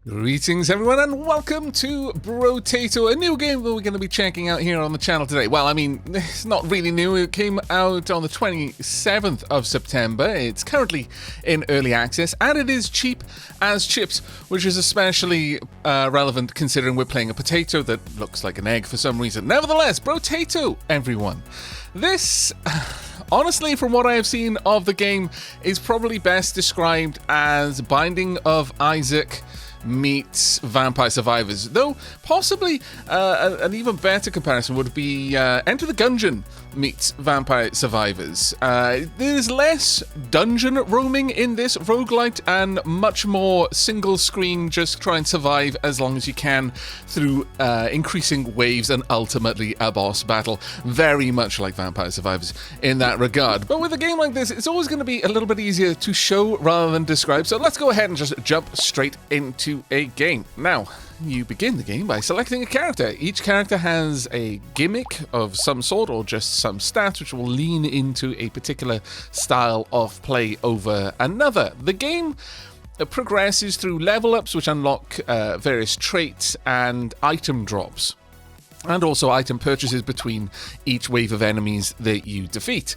Greetings everyone and welcome to Brotato, a new game that we're going to be checking out here on the channel today. Well, I mean, it's not really new. It came out on the 27th of September. It's currently in early access and it is cheap as chips, which is especially relevant considering we're playing a potato that looks like an egg for some reason. Nevertheless, Brotato, everyone. This, honestly, from what I have seen of the game, is probably best described as Binding of Isaac meets Vampire Survivors, though possibly an even better comparison would be Enter the Gungeon meets Vampire Survivors. There's less dungeon roaming in this roguelite and much more single screen, just try and survive as long as you can through increasing waves and ultimately a boss battle. Very much like Vampire Survivors in that regard. But with a game like this, it's always going to be a little bit easier to show rather than describe, so let's go ahead and just jump straight into a game. Now, you begin the game by selecting a character. Each character has a gimmick of some sort or just some stats which will lean into a particular style of play over another. The game progresses through level ups which unlock various traits and item drops, and also item purchases between each wave of enemies that you defeat.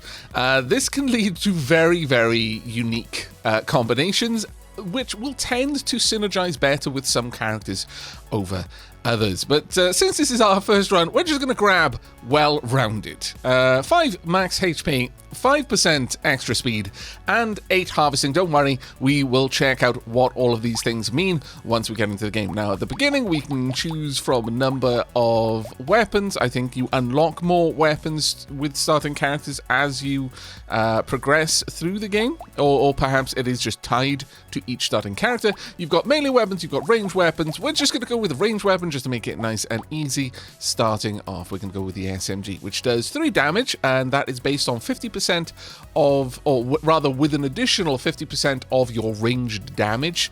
This can lead to very, very unique combinations, which will tend to synergize better with some characters over others. But since this is our first run, we're just going to grab well-rounded. 5 max HP, 5% extra speed, and 8 harvesting. Don't worry, we will check out what all of these things mean once we get into the game. Now, at the beginning, we can choose from a number of weapons. I think you unlock more weapons with starting characters as you progress through the game, or perhaps it is just tied to each starting character. You've got melee weapons, you've got ranged weapons. We're just going to go with a ranged weapon just to make it nice and easy. Starting off, we can go with the SMG, which does 3 damage, and that is based on 50% of, or rather with an additional 50% of your ranged damage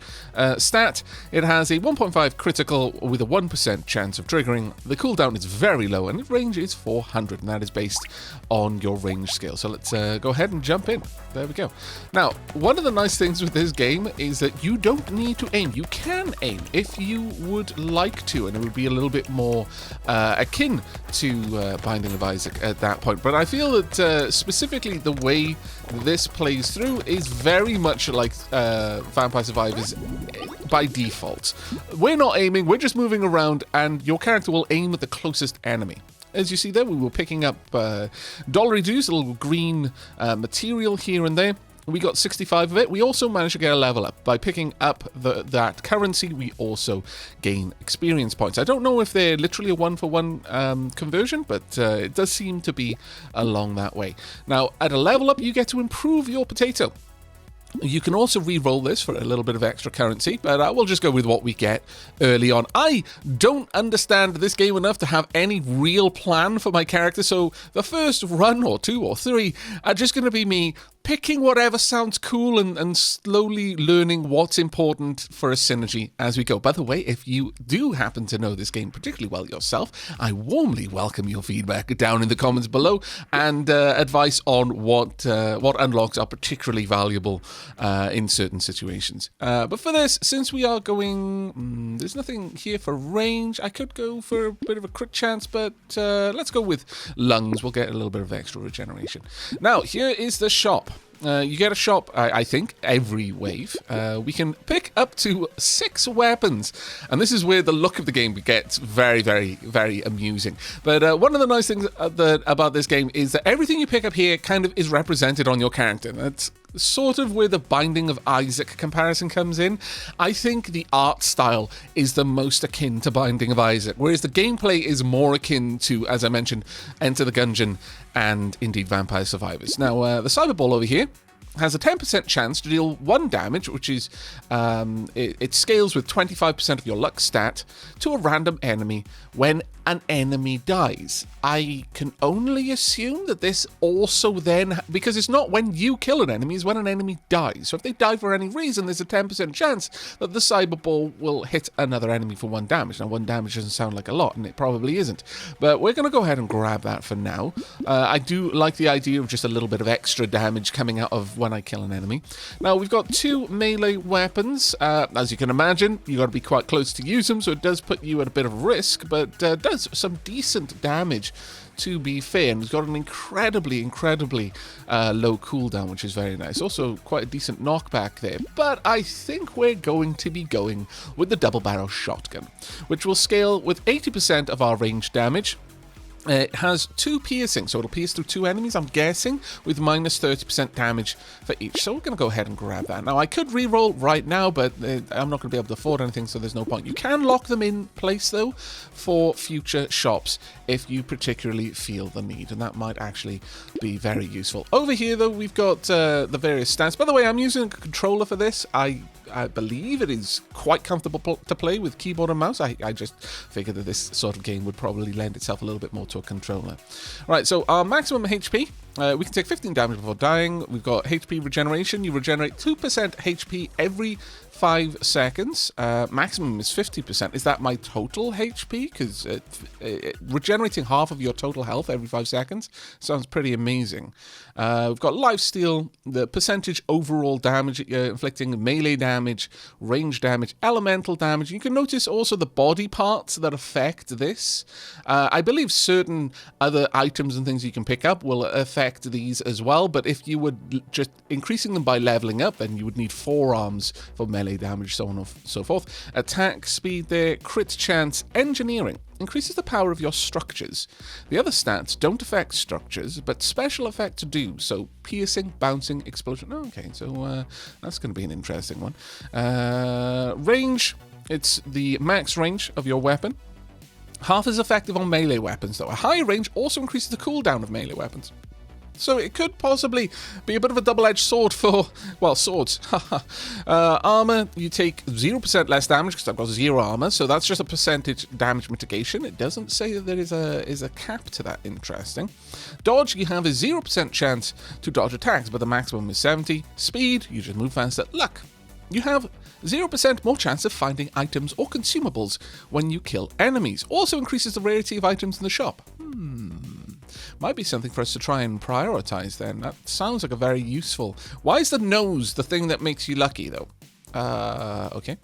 stat. It has a 1.5 critical with a 1% chance of triggering. The cooldown is very low, and the range is 400, and that is based on your range scale. So let's go ahead and jump in. There we go. Now, one of the nice things with this game is that you don't need to aim. You can aim if you would like to, and it would be a little bit more akin to Binding of Isaac at that point. But I feel that specifically the way this plays through is very much like Vampire Survivors by default. We're not aiming, we're just moving around, and your character will aim at the closest enemy. As you see there, we were picking up dollary dues, a little green material here and there. We got 65 of it. We also managed to get a level up. By picking up that currency, we also gain experience points. I don't know if they're literally a one-for-one conversion, but it does seem to be along that way. Now, at a level up, you get to improve your potato. You can also re-roll this for a little bit of extra currency, but we'll just go with what we get early on. I don't understand this game enough to have any real plan for my character, so the first run or 2 or 3 are just going to be me picking whatever sounds cool and slowly learning what's important for a synergy as we go. By the way, if you do happen to know this game particularly well yourself, I warmly welcome your feedback down in the comments below and advice on what unlocks are particularly valuable in certain situations. But for this, since we are going, there's nothing here for range. I could go for a bit of a crit chance, but let's go with lungs. We'll get a little bit of extra regeneration. Now, here is the shop. You get a shop, I think, every wave. We can pick up to 6 weapons. And this is where the look of the game gets very, very, very amusing. But one of the nice things about this game is that everything you pick up here kind of is represented on your character. That's sort of where the Binding of Isaac comparison comes in. I think the art style is the most akin to Binding of Isaac, whereas the gameplay is more akin to, as I mentioned, Enter the Gungeon and indeed Vampire Survivors. Now, the Cyberball over here has a 10% chance to deal 1 damage, which is, it scales with 25% of your luck stat to a random enemy when an enemy dies. I can only assume that this also then, because it's not when you kill an enemy, it's when an enemy dies. So if they die for any reason, there's a 10% chance that the cyber ball will hit another enemy for 1 damage. Now, 1 damage doesn't sound like a lot, and it probably isn't. But we're going to go ahead and grab that for now. I do like the idea of just a little bit of extra damage coming out of when I kill an enemy. Now, we've got 2 melee weapons. As you can imagine, you've got to be quite close to use them, so it does put you at a bit of risk, but does some decent damage, to be fair, and he's got an incredibly low cooldown, which is very nice. Also quite a decent knockback there, but I think we're going to be going with the double barrel shotgun, which will scale with 80% of our range damage. It has 2 piercing, so it'll pierce through 2 enemies, I'm guessing, with minus 30% damage for each. So we're going to go ahead and grab that. Now, I could reroll right now, but I'm not going to be able to afford anything, so there's no point. You can lock them in place, though, for future shops if you particularly feel the need, and that might actually be very useful. Over here, though, we've got the various stats. By the way, I'm using a controller for this. I believe it is quite comfortable to play with keyboard and mouse. I just figured that this sort of game would probably lend itself a little bit more to a controller. Right, so our maximum HP, we can take 15 damage before dying. We've got HP regeneration. You regenerate 2% HP every 5 seconds. Maximum is 50%. Is that my total HP? Because regenerating half of your total health every 5 seconds sounds pretty amazing. We've got lifesteal, the percentage overall damage that you're inflicting, melee damage, range damage, elemental damage. You can notice also the body parts that affect this. I believe certain other items and things you can pick up will affect these as well, but if you were just increasing them by leveling up, then you would need forearms for melee damage, so on and so forth. Attack speed there, crit chance, engineering. Increases the power of your structures. The other stats don't affect structures, but special effects do. So piercing, bouncing, explosion. Okay, so that's going to be an interesting one. Range, it's the max range of your weapon. Half is effective on melee weapons, though. A higher range also increases the cooldown of melee weapons. So it could possibly be a bit of a double-edged sword for, well, swords. Armor, you take 0% less damage because I've got 0 armor, so that's just a percentage damage mitigation. It doesn't say that there is a cap to that. Interesting. Dodge, you have a 0% chance to dodge attacks, but the maximum is 70. Speed, you just move faster. Luck, you have 0% more chance of finding items or consumables when you kill enemies. Also increases the rarity of items in the shop. Might be something for us to try and prioritize then. That sounds like a very useful... Why is the nose the thing that makes you lucky, though? Okay.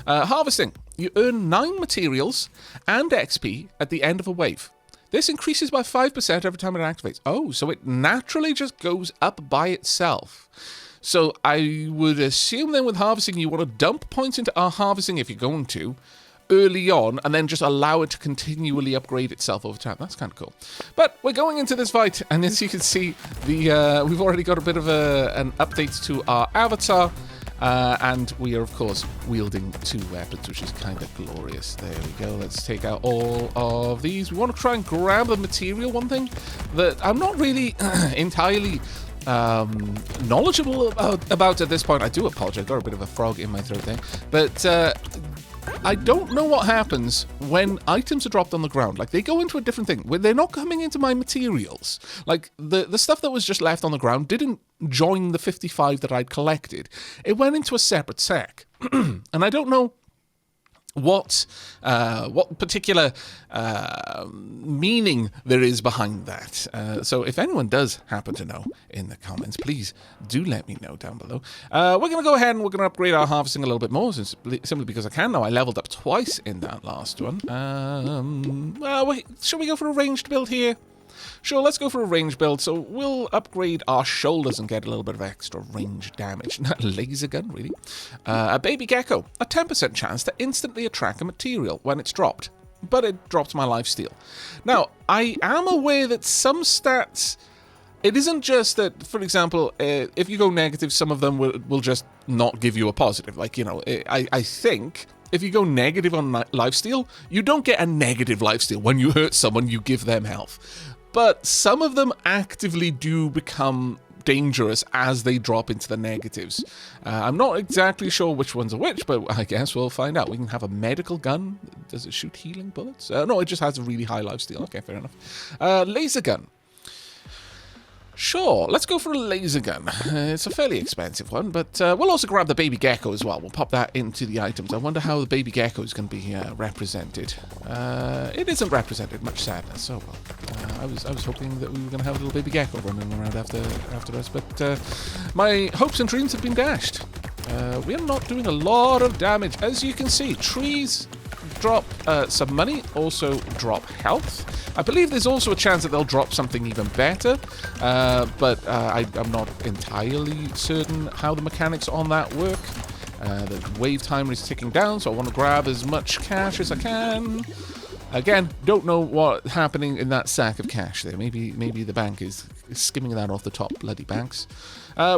Harvesting. You earn 9 materials and XP at the end of a wave. This increases by 5% every time it activates. Oh, so it naturally just goes up by itself. So I would assume then with harvesting, you want to dump points into our harvesting if you're going to, early on, and then just allow it to continually upgrade itself over time. That's kind of cool. But we're going into this fight, and as you can see, we've already got a bit of an update to our avatar, and we are, of course, wielding 2 weapons, which is kind of glorious. There we go. Let's take out all of these. We want to try and grab the material. One thing that I'm not really entirely knowledgeable about at this point. I do apologize. I've got a bit of a frog in my throat there. But I don't know what happens when items are dropped on the ground. Like, they go into a different thing. They're not coming into my materials. Like, the stuff that was just left on the ground didn't join the 55 that I'd collected. It went into a separate sack. And I don't know what particular meaning there is behind that. So if anyone does happen to know in the comments, please do let me know down below. We're going to go ahead and we're going to upgrade our harvesting a little bit more, simply because I can now. I leveled up twice in that last one. Should we go for a ranged build here? Sure, let's go for a range build. So we'll upgrade our shoulders and get a little bit of extra range damage. Laser gun, really. A baby gecko. A 10% chance to instantly attract a material when it's dropped. But it dropped my lifesteal. Now, I am aware that some stats... It isn't just that, for example, if you go negative, some of them will just not give you a positive. Like, you know, I think... If you go negative on lifesteal, you don't get a negative lifesteal. When you hurt someone, you give them health. But some of them actively do become dangerous as they drop into the negatives. I'm not exactly sure which ones are which, but I guess we'll find out. We can have a medical gun. Does it shoot healing bullets? No, it just has a really high lifesteal. Okay, fair enough. Laser gun. Sure, let's go for a laser gun. It's a fairly expensive one, but we'll also grab the baby gecko as well. We'll pop that into the items. I wonder how the baby gecko is going to be represented. It isn't represented, much sadness. So I was hoping that we were going to have a little baby gecko running around after us, but my hopes and dreams have been dashed. We are not doing a lot of damage. As you can see, trees drop some money, also drop health. I believe there's also a chance that they'll drop something even better, but I'm not entirely certain how the mechanics on that work. The wave timer is ticking down, so I want to grab as much cash as I can. Again, don't know what's happening in that sack of cash there. Maybe the bank is skimming that off the top bloody banks.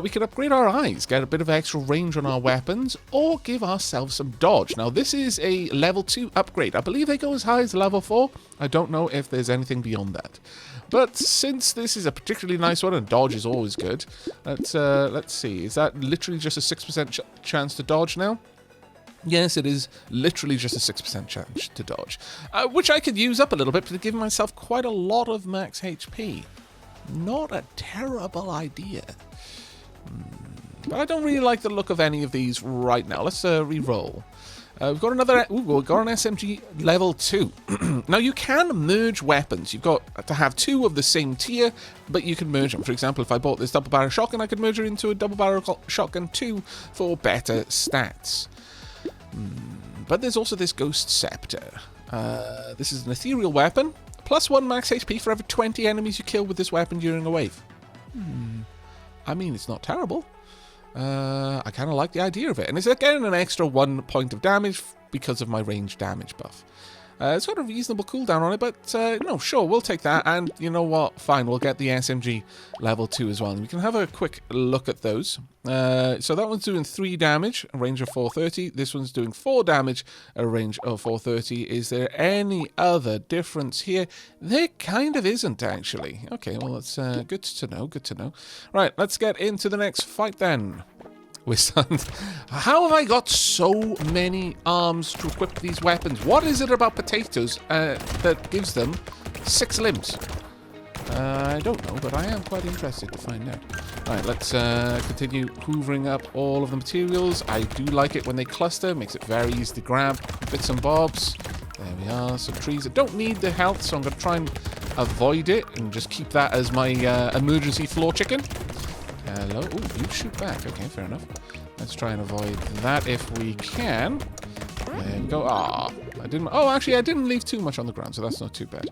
We could upgrade our eyes, get a bit of extra range on our weapons, or give ourselves some dodge. Now, this is a level 2 upgrade. I believe they go as high as level 4. I don't know if there's anything beyond that. But since this is a particularly nice one, and dodge is always good, let's see. Is that literally just a 6% chance to dodge now? Yes, it is literally just a 6% chance to dodge, which I could use up a little bit to give myself quite a lot of max HP. Not a terrible idea. But I don't really like the look of any of these right now. Let's re-roll. We've got another... Ooh, we've got an SMG level 2. Now, you can merge weapons. You've got to have 2 of the same tier, but you can merge them. For example, if I bought this double-barrel shotgun, I could merge it into a double-barrel shotgun 2 for better stats. But there's also this Ghost Scepter. This is an ethereal weapon. Plus 1 max HP for every 20 enemies you kill with this weapon during a wave. I mean, it's not terrible. I kind of like the idea of it. And it's getting an extra 1 point of damage because of my range damage buff. It's got a reasonable cooldown on it, but no, sure, we'll take that. And you know what? Fine, we'll get the SMG level 2 as well. And we can have a quick look at those. So that one's doing 3 damage, a range of 430. This one's doing 4 damage, a range of 430. Is there any other difference here? There kind of isn't, actually. Okay, well, that's good to know, good to know. Right, let's get into the next fight then. How have I got so many arms to equip these weapons? What is it about potatoes that gives them 6 limbs? I don't know, but I am quite interested to find out. Alright, let's continue hoovering up all of the materials. I do like it when they cluster. Makes it very easy to grab bits and bobs. There we are, some trees. I don't need the health, so I'm going to try and avoid it and just keep that as my emergency floor chicken. Hello. Ooh, you shoot back. Okay, fair enough. Let's try and avoid that if we can. There we go. Ah, I didn't. Oh, actually, I didn't leave too much on the ground, so that's not too bad.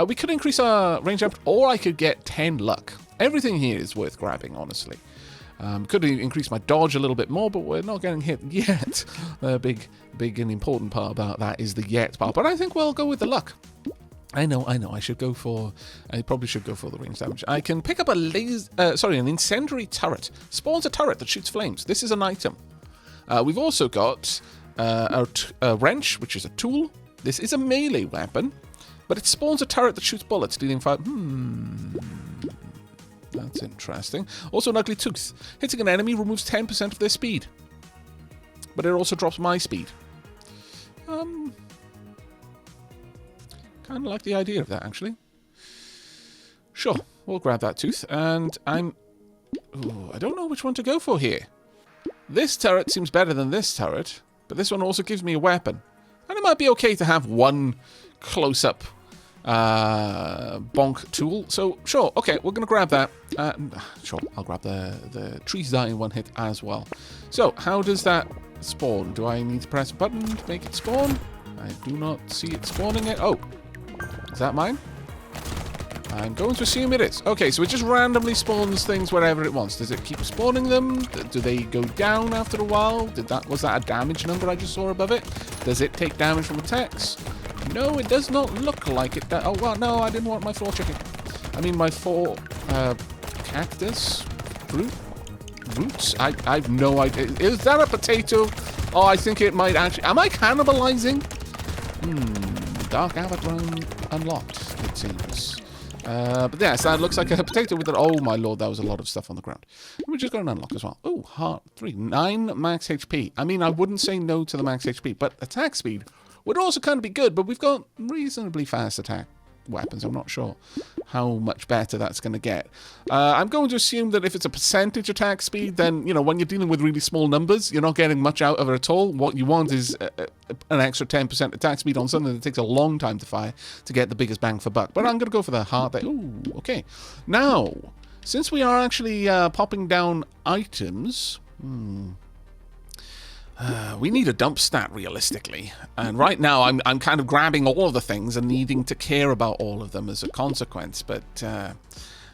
We could increase our range up, or I could get 10 luck. Everything here is worth grabbing, honestly. Could increase my dodge a little bit more, but we're not getting hit yet. The big and important part about that is the yet part. But I think we'll go with the luck. I know. I probably should go for the range damage. I can pick up an incendiary turret. Spawns a turret that shoots flames. This is an item. We've also got a wrench, which is a tool. This is a melee weapon, but it spawns a turret that shoots bullets, dealing fire. That's interesting. Also an ugly tooth. Hitting an enemy removes 10% of their speed, but it also drops my speed. Kind of like the idea of that, actually. Sure, we'll grab that tooth, and I don't know which one to go for here. This turret seems better than this turret, but this one also gives me a weapon. And it might be okay to have one close-up bonk tool. So, sure, okay, we're going to grab that. Sure, I'll grab the trees die in one hit as well. So, how does that spawn? Do I need to press a button to make it spawn? I do not see it spawning it. Oh. Is that mine? I'm going to assume it is. Okay, so it just randomly spawns things wherever it wants. Does it keep spawning them? Do they go down after a while? Was that a damage number I just saw above it? Does it take damage from attacks? No, it does not look like it. Oh, well, no, I didn't want my floor chicken. I mean, my 4 cactus roots? I've no idea. Is that a potato? Oh, I think it might actually... Am I cannibalizing? Dark Aavak run unlocked, it seems. But yes, that looks like a potato with it. Oh my lord, that was a lot of stuff on the ground. We just got an unlock as well. Oh, heart 3. 9 max HP. I mean, I wouldn't say no to the max HP, but attack speed would also kind of be good, but we've got reasonably fast attack weapons. I'm not sure how much better that's going to get. I'm going to assume that if it's a percentage attack speed, then, you know, when you're dealing with really small numbers, you're not getting much out of it at all. What you want is an extra 10% attack speed on something that takes a long time to fire to get the biggest bang for buck. But I'm going to go for the heart there. Ooh, okay. Now, since we are actually popping down items... we need a dump stat, realistically. And right now, I'm kind of grabbing all of the things and needing to care about all of them as a consequence. But, sure.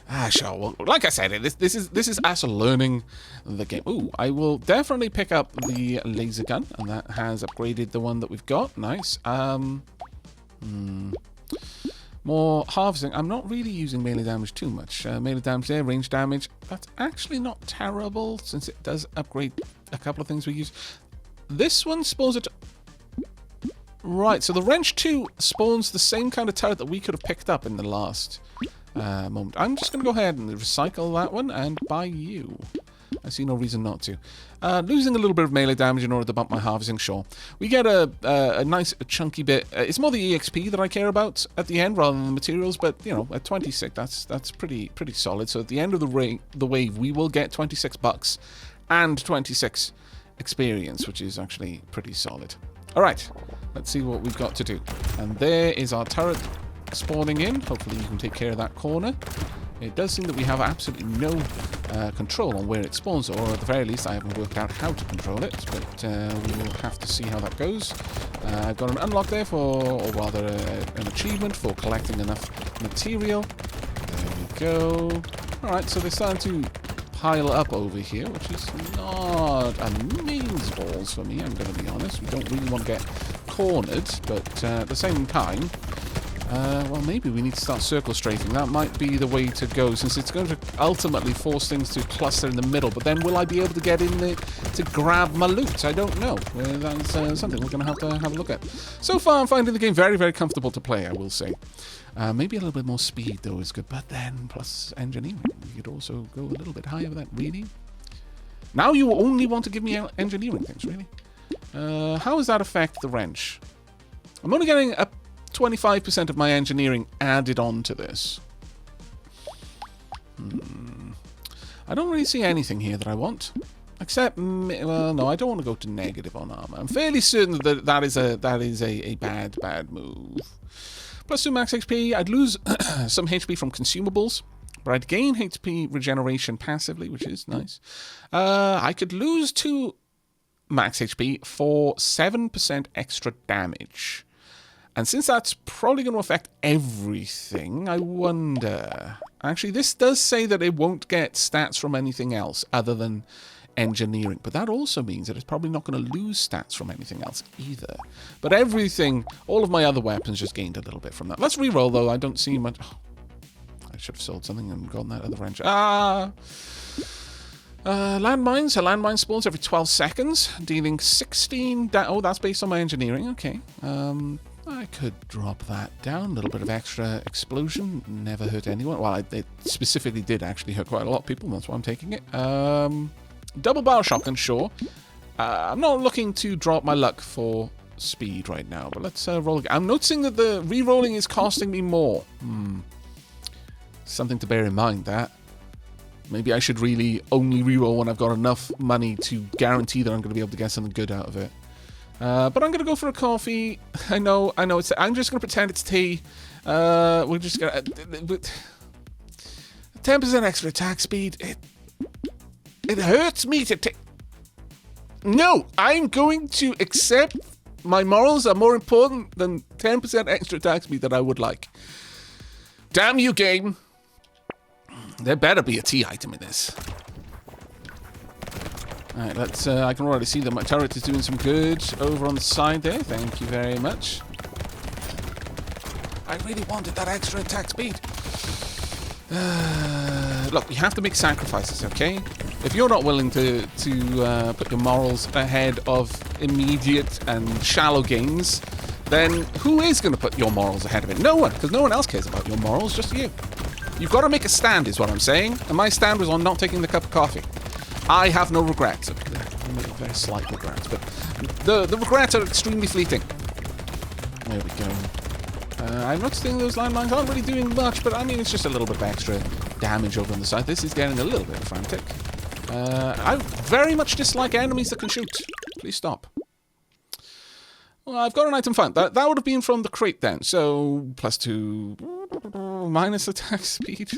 Well, like I said, this is us learning the game. Ooh, I will definitely pick up the laser gun. And that has upgraded the one that we've got. Nice. More harvesting. I'm not really using melee damage too much. Melee damage there, range damage. That's actually not terrible, since it does upgrade a couple of things we use. This one spawns it... Right, so the Wrench 2 spawns the same kind of turret that we could have picked up in the last moment. I'm just going to go ahead and recycle that one and buy you. I see no reason not to. Losing a little bit of melee damage in order to bump my harvesting, sure. We get a nice chunky bit. It's more the EXP that I care about at the end rather than the materials, but, you know, at 26, that's pretty solid. So at the end of the wave, we will get 26 bucks and 26 experience, which is actually pretty solid. All right, let's see what we've got to do. And there is our turret spawning in. Hopefully you can take care of that corner. It does seem that we have absolutely no control on where it spawns, or at the very least I haven't worked out how to control it, but we will have to see how that goes. I've got an unlock there for, or rather an achievement for collecting enough material. There we go. Alright, so they're starting to pile up over here, which is not amaze balls for me, I'm going to be honest. We don't really want to get cornered, but at the same time, well, maybe we need to start circle strafing. That might be the way to go, since it's going to ultimately force things to cluster in the middle. But then will I be able to get in there to grab my loot? I don't know. That's something we're going to have a look at. So far, I'm finding the game very, very comfortable to play, I will say. Maybe a little bit more speed, though, is good. But then, plus engineering. We could also go a little bit higher with that, really. Now you only want to give me engineering things, really? How does that affect the wrench? I'm only getting a 25% of my engineering added on to this. I don't really see anything here that I want. Except, well, no, I don't want to go to negative on armor. I'm fairly certain that that is a bad move. Plus 2 max HP. I'd lose some HP from consumables, but I'd gain HP regeneration passively, which is nice. I could lose 2 max HP for 7% extra damage. And since that's probably going to affect everything, I wonder... Actually, this does say that it won't get stats from anything else other than engineering. But that also means that it's probably not going to lose stats from anything else either. But everything, all of my other weapons just gained a little bit from that. Let's reroll, though. I don't see much... Oh, I should have sold something and gotten that other wrench. Landmines. A landmine spawns every 12 seconds, dealing 16... Oh, that's based on my engineering. Okay. I could drop that down. A little bit of extra explosion. Never hurt anyone. Well, it specifically did actually hurt quite a lot of people. That's why I'm taking it. Double barrel shotgun, sure. I'm not looking to drop my luck for speed right now, but let's roll again. I'm noticing that the re-rolling is costing me more. Something to bear in mind, that. Maybe I should really only re-roll when I've got enough money to guarantee that I'm going to be able to get something good out of it. But I'm going to go for a coffee. I know. It's. I'm just going to pretend it's tea. We're just going to... 10% extra attack speed. It hurts me to take... No! I'm going to accept my morals are more important than 10% extra attack speed that I would like. Damn you, game. There better be a tea item in this. Alright, let's, I can already see that my turret is doing some good over on the side there. Thank you very much. I really wanted that extra attack speed. Look, we have to make sacrifices, okay? If you're not willing to put your morals ahead of immediate and shallow gains, then who is going to put your morals ahead of it? No one, because no one else cares about your morals, just you. You've got to make a stand, is what I'm saying. And my stand was on not taking the cup of coffee. I have no regrets. Very slight regrets, but the regrets are extremely fleeting. There we go. I'm noticing those landmines aren't really doing much, but I mean, it's just a little bit of extra damage over on the side. This is getting a little bit frantic. I very much dislike enemies that can shoot. Please stop. Well, I've got an item found. That would have been from the crate then. So, +2, minus attack speed.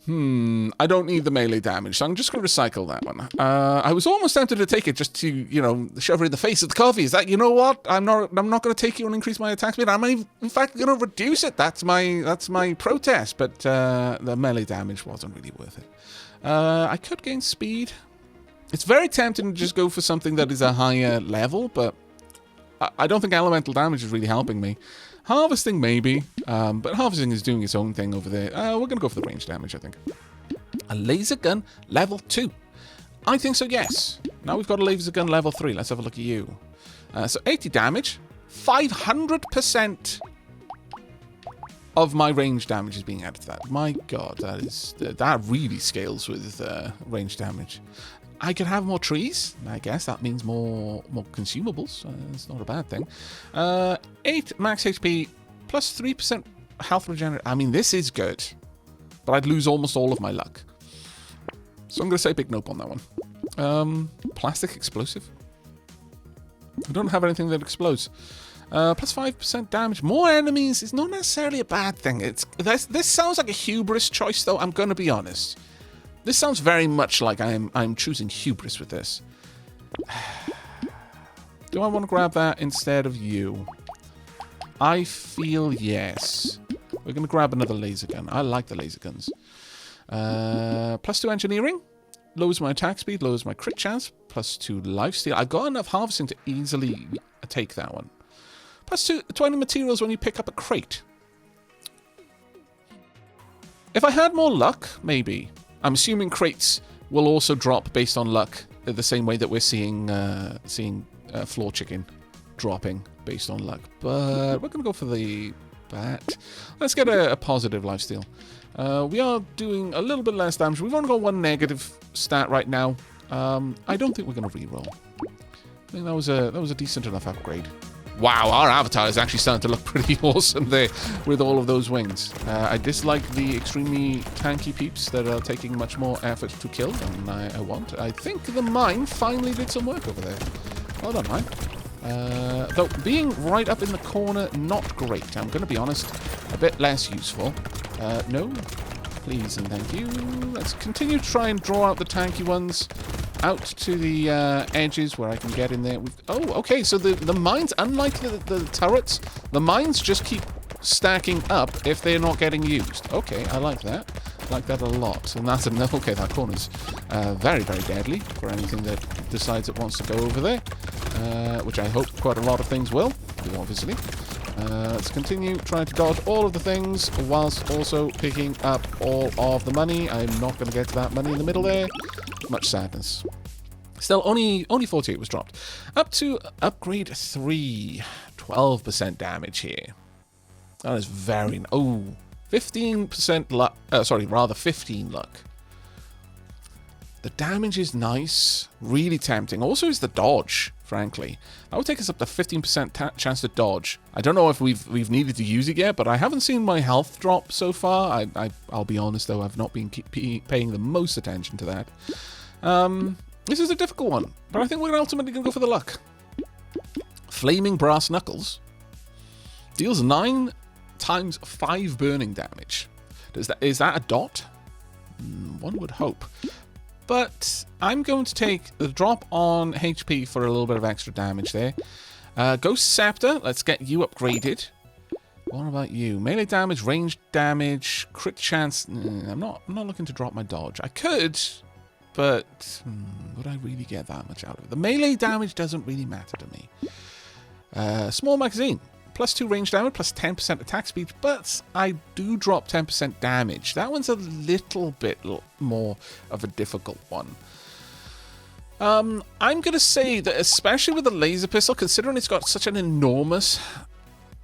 I don't need the melee damage, so I'm just going to recycle that one. I was almost tempted to take it just to, you know, shove it in the face of the coffee. Is that, you know what? I'm not going to take you and increase my attack speed. I'm in fact going to reduce it. That's my protest. But the melee damage wasn't really worth it. I could gain speed. It's very tempting to just go for something that is a higher level, but I don't think elemental damage is really helping me. Harvesting, maybe, but harvesting is doing its own thing over there. We're going to go for the range damage, I think. A laser gun, level 2. I think so, yes. Now we've got a laser gun, level 3. Let's have a look at you. So 80 damage, 500% of my range damage is being added to that. My god, that really scales with range damage. I could have more trees. I guess that means more consumables. It's not a bad thing. 8 max HP plus 3% health regenerate. I mean, this is good, but I'd lose almost all of my luck. So I'm going to say big nope on that one. Plastic explosive. I don't have anything that explodes. Plus 5% damage. More enemies is not necessarily a bad thing. This sounds like a hubris choice, though. I'm going to be honest. This sounds very much like I'm choosing hubris with this. Do I want to grab that instead of you? I feel yes. We're going to grab another laser gun. I like the laser guns. +2 engineering. Lowers my attack speed, lowers my crit chance. +2 lifesteal. I got enough harvesting to easily take that one. +2 20 materials when you pick up a crate. If I had more luck, maybe. I'm assuming crates will also drop based on luck, the same way that we're seeing floor chicken dropping based on luck. But we're going to go for the bat. Let's get a positive lifesteal. We are doing a little bit less damage. We've only got one negative stat right now. I don't think we're going to reroll. I think that was a decent enough upgrade. Wow, our avatar is actually starting to look pretty awesome there with all of those wings. I dislike the extremely tanky peeps that are taking much more effort to kill than I want. I think the mine finally did some work over there. Well done, mine. Though being right up in the corner, not great. I'm going to be honest, a bit less useful. No, please and thank you. Let's continue to try and draw out the tanky ones out to the edges where I can get in there. Oh, okay, so the mines, unlike the turrets, the mines just keep stacking up if they're not getting used. Okay, I like that. I like that a lot. And that's enough. Okay, that corner's very, very deadly for anything that decides it wants to go over there, which I hope quite a lot of things will, obviously. Let's continue trying to dodge all of the things whilst also picking up all of the money. I'm not going to get to that money in the middle there. Much sadness. Still, only 48 was dropped. Up to upgrade 3. 12% damage here. That is very... Oh, 15% luck. Sorry, rather 15 luck. The damage is nice. Really tempting. Also is the dodge, frankly. That would take us up to 15% chance to dodge. I don't know if we've needed to use it yet, but I haven't seen my health drop so far. I'll be honest, though, I've not been paying the most attention to that. This is a difficult one, but I think we're ultimately going to go for the luck. Flaming Brass Knuckles deals 9 times 5 burning damage. Is that a dot? One would hope. But I'm going to take the drop on HP for a little bit of extra damage there. Ghost Scepter, let's get you upgraded. What about you? Melee damage, range damage, crit chance. I'm not looking to drop my dodge. I could, but would I really get that much out of it? The melee damage doesn't really matter to me. Small magazine. +2 range damage, +10% attack speed, but I do drop 10% damage. That one's a little bit more of a difficult one. I'm going to say that especially with the laser pistol, considering it's got such an enormous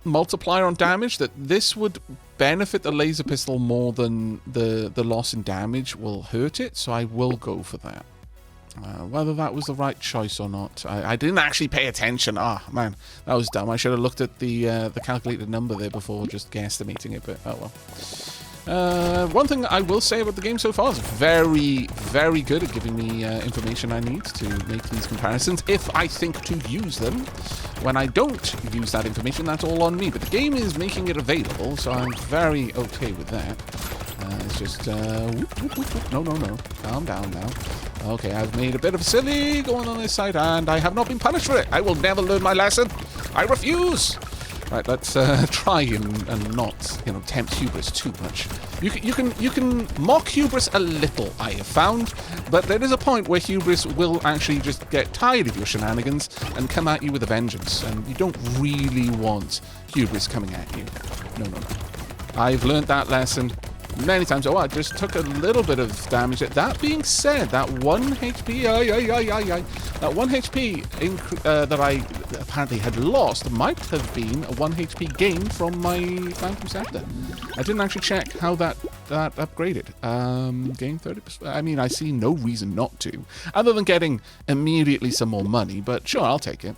multiplier on damage, that this would benefit the laser pistol more than the loss in damage will hurt it, so I will go for that. Whether that was the right choice or not, I didn't actually pay attention. Ah, man, that was dumb. I should have looked at the calculated number there before just guesstimating it, but oh well. One thing I will say about the game so far is very, very good at giving me information I need to make these comparisons, if I think to use them. When I don't use that information, that's all on me. But the game is making it available, so I'm very okay with that. It's just, no. Calm down now. Okay, I've made a bit of a silly going on this side, and I have not been punished for it. I will never learn my lesson. I refuse. Right, let's try and not, tempt hubris too much. You can mock hubris a little, I have found, but there is a point where hubris will actually just get tired of your shenanigans and come at you with a vengeance, and you don't really want hubris coming at you. No. I've learned that lesson many times. Oh, I just took a little bit of damage. That being said, that 1 HP, that 1 HP that I apparently had lost might have been a 1 HP gain from my Phantom Scepter. I didn't actually check how that upgraded. Gain 30%. I mean, I see no reason not to, other than getting immediately some more money, but sure, I'll take it.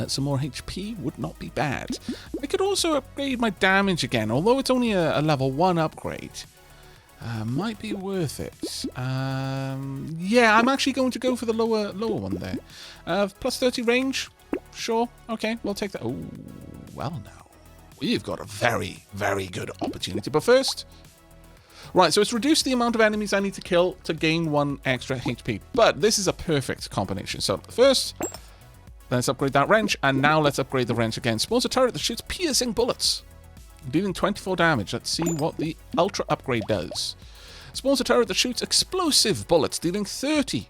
Some more HP would not be bad. I could also upgrade my damage again, although it's only a level 1 upgrade. Might be worth it. Yeah, I'm actually going to go for the lower one there. Plus 30 range? Sure. Okay, we'll take that. Oh, well now. We've got a very, very good opportunity. But first... Right, so it's reduced the amount of enemies I need to kill to gain 1 extra HP. But this is a perfect combination. So first... Let's upgrade that wrench, and now let's upgrade the wrench again. Spawns a turret that shoots piercing bullets, dealing 24 damage. Let's see what the ultra upgrade does. Spawns a turret that shoots explosive bullets, dealing 30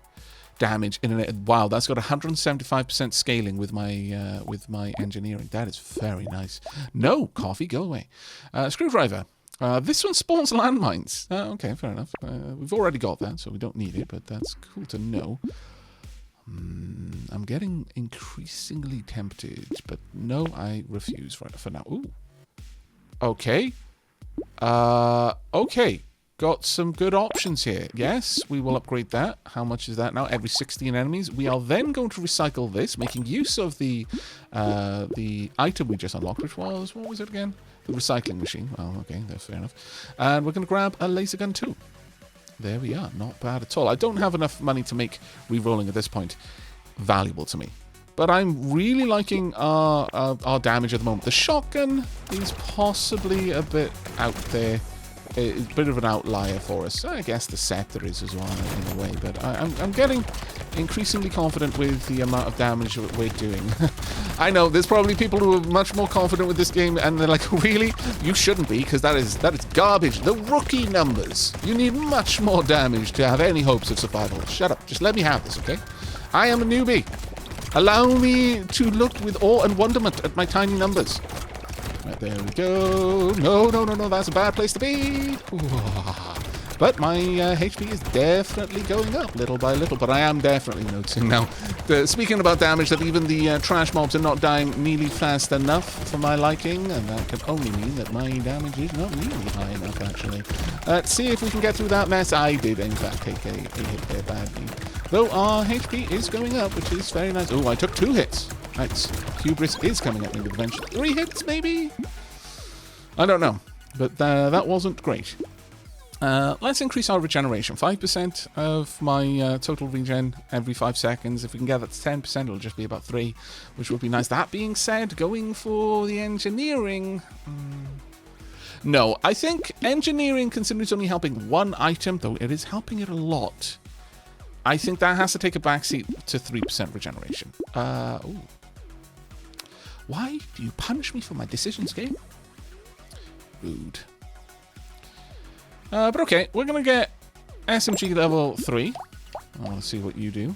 damage in a... Wow, that's got 175% scaling with my engineering. That is very nice. No, coffee, go away. Screwdriver. This one spawns landmines. Okay, fair enough. We've already got that, so we don't need it, but that's cool to know. I'm getting increasingly tempted, but no, I refuse for now. Ooh. Okay. Okay. Got some good options here. Yes, we will upgrade that. How much is that now? Every 16 enemies. We are then going to recycle this, making use of the item we just unlocked, which was, what was it again? The recycling machine. Oh, okay, that's fair enough. And we're going to grab a laser gun too. There we are. Not bad at all. I don't have enough money to make re-rolling at this point valuable to me. But I'm really liking our damage at the moment. The shotgun is possibly a bit out there. It's a bit of an outlier for us. I guess the scepter is as well in a way. But I'm getting increasingly confident with the amount of damage that we're doing. I know there's probably people who are much more confident with this game, and they're like, really? You shouldn't be, because that is garbage. The rookie numbers. You need much more damage to have any hopes of survival. Shut up. Just let me have this, okay? I am a newbie. Allow me to look with awe and wonderment at my tiny numbers. Right, there we go. No, that's a bad place to be. Ooh. But my HP is definitely going up little by little, but I am definitely noticing now. Speaking about damage, that even the trash mobs are not dying nearly fast enough for my liking, and that can only mean that my damage is not nearly high enough, actually. Let's see if we can get through that mess. I did, in fact, take a hit there badly. Though our HP is going up, which is very nice. Oh, I took 2 hits. Right, hubris is coming at me with a vengeance. 3 hits, maybe? I don't know, but that wasn't great. Let's increase our regeneration. 5% of my total regen every 5 seconds. If we can get that to 10%, it'll just be about 3, which would be nice. That being said, going for the engineering... No, I think engineering, considering it's only helping 1 item, though it is helping it a lot, I think that has to take a backseat to 3% regeneration. Ooh. Why do you punish me for my decisions, game? Rude. But okay, we're going to get SMG level 3. I want to see what you do.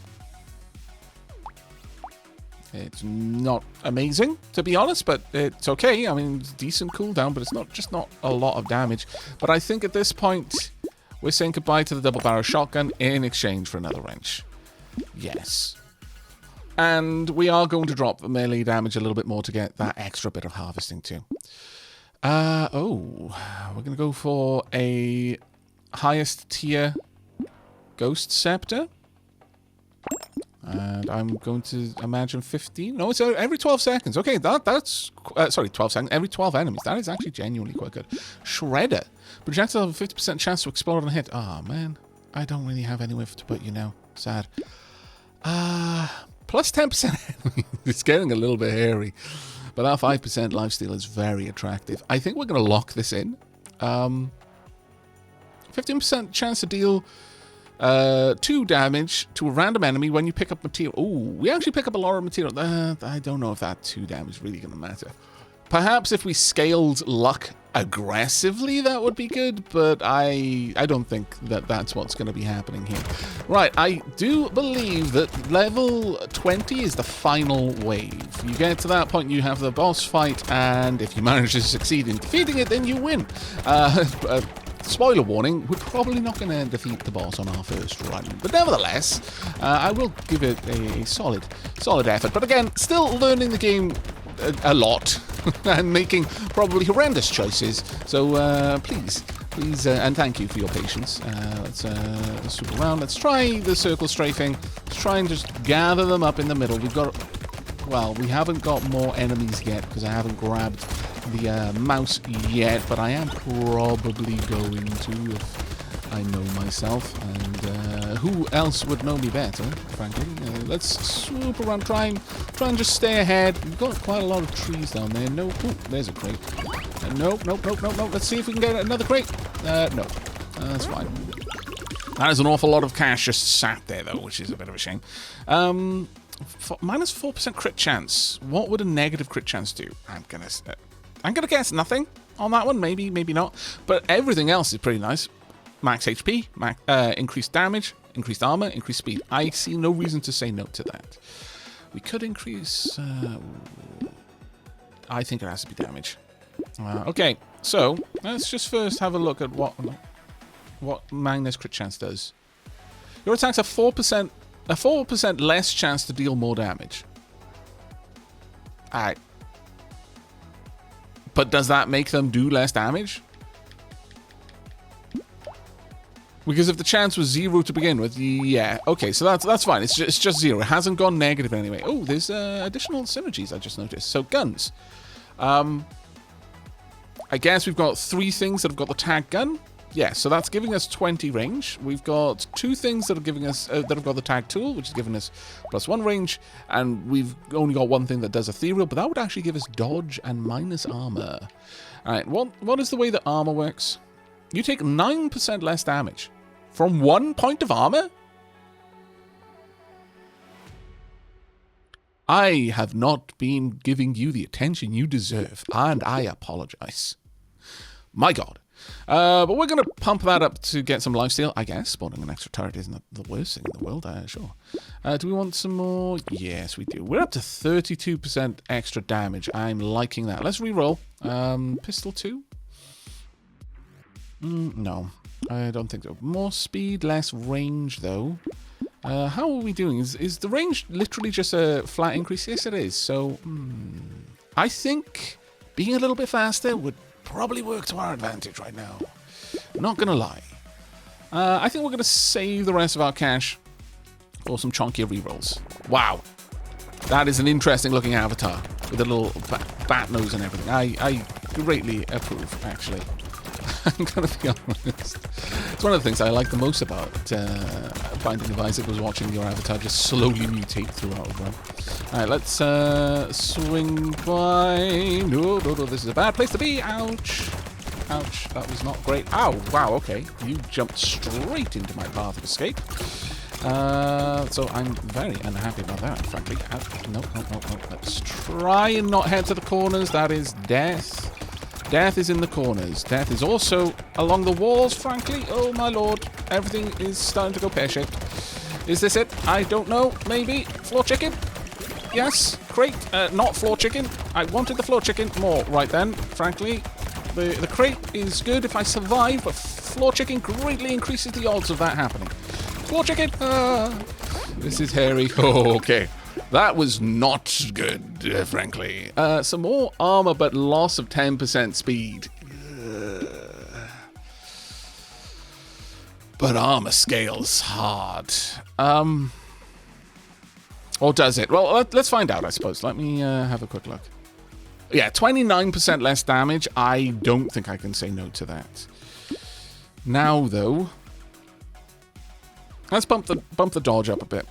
It's not amazing, to be honest, but it's okay. I mean, it's decent cooldown, but it's just not a lot of damage. But I think at this point, we're saying goodbye to the double barrel shotgun in exchange for another wrench. Yes. And we are going to drop the melee damage a little bit more to get that extra bit of harvesting too. We're going to go for a highest tier Ghost Scepter. And I'm going to imagine 15. No, it's every 12 seconds. Okay, that's... sorry, 12 seconds. Every 12 enemies. That is actually genuinely quite good. Shredder. Projectile have a 50% chance to explode on a hit. Oh, man. I don't really have anywhere to put you now. Sad. Plus 10% enemy. It's getting a little bit hairy. But our 5% lifesteal is very attractive. I think we're going to lock this in. 15% chance to deal... 2 damage to a random enemy when you pick up material. Ooh, we actually pick up a lot of material. I don't know if that 2 damage is really going to matter. Perhaps if we scaled luck aggressively, that would be good, but I don't think that that's what's going to be happening here. Right, I do believe that level 20 is the final wave. You get to that point, you have the boss fight, and if you manage to succeed in defeating it, then you win. Spoiler warning, we're probably not going to defeat the boss on our first run. But nevertheless, I will give it a solid effort. But again, still learning the game a lot and making probably horrendous choices. So please, and thank you for your patience. Let's swoop around. Let's try the circle strafing. Let's try and just gather them up in the middle. We've got... Well, we haven't got more enemies yet because I haven't grabbed the mouse yet, but I am probably going to if I know myself. And who else would know me better, frankly? Let's swoop around, try and just stay ahead. We've got quite a lot of trees down there. No, ooh, there's a crate. Nope. Let's see if we can get another crate. No, that's fine. That is an awful lot of cash just sat there, though, which is a bit of a shame. Minus 4% crit chance. What would a negative crit chance do? I'm gonna guess nothing on that one. Maybe not. But everything else is pretty nice. Max HP, increased damage, increased armor, increased speed. I see no reason to say no to that. We could increase... I think it has to be damage. Okay, so let's just first have a look at what minus crit chance does. Your attacks have 4%. A 4% less chance to deal more damage. Alright. But does that make them do less damage? Because if the chance was 0 to begin with, yeah. Okay, so that's fine. It's just 0. It hasn't gone negative anyway. Oh, there's additional synergies I just noticed. So guns. I guess we've got 3 things that have got the tag gun. Yeah, so that's giving us 20 range. We've got 2 things that are giving us that have got the tag tool, which is giving us +1 range, and we've only got 1 thing that does ethereal, but that would actually give us dodge and minus armor. All right, what is the way that armor works? You take 9% less damage from 1 point of armor. I have not been giving you the attention you deserve, and I apologize. My God. But we're going to pump that up to get some lifesteal, I guess. Spawning an extra turret isn't the worst thing in the world, sure. Do we want some more? Yes, we do. We're up to 32% extra damage. I'm liking that. Let's reroll. Pistol 2? No, I don't think so. More speed, less range, though. How are we doing? Is the range literally just a flat increase? Yes, it is. So, I think being a little bit faster would probably work to our advantage right now. Not gonna lie. I think we're gonna save the rest of our cash for some chunkier rerolls. Wow. That is an interesting looking avatar with a little bat nose and everything. I greatly approve, actually. I'm gonna be honest. It's one of the things I like the most about Binding of Isaac was watching your avatar just slowly mutate throughout the run. Alright, let's swing by. No, this is a bad place to be. Ouch. Ouch, that was not great. Ow, wow, okay. You jumped straight into my path of escape. So I'm very unhappy about that, frankly. No. Let's try and not head to the corners. That is death. Death is in the corners. Death is also along the walls, frankly. Oh, my lord. Everything is starting to go pear-shaped. Is this it? I don't know. Maybe. Floor chicken? Yes. Crate. Not floor chicken. I wanted the floor chicken more right then, frankly. The crate is good if I survive, but floor chicken greatly increases the odds of that happening. Floor chicken! This is hairy. Oh, okay. That was not good, frankly. Some more armor, but loss of 10% speed. But armor scales hard. Or does it? Well, let's find out, I suppose. Let me have a quick look. Yeah, 29% less damage. I don't think I can say no to that. Now, though, let's bump the dodge up a bit.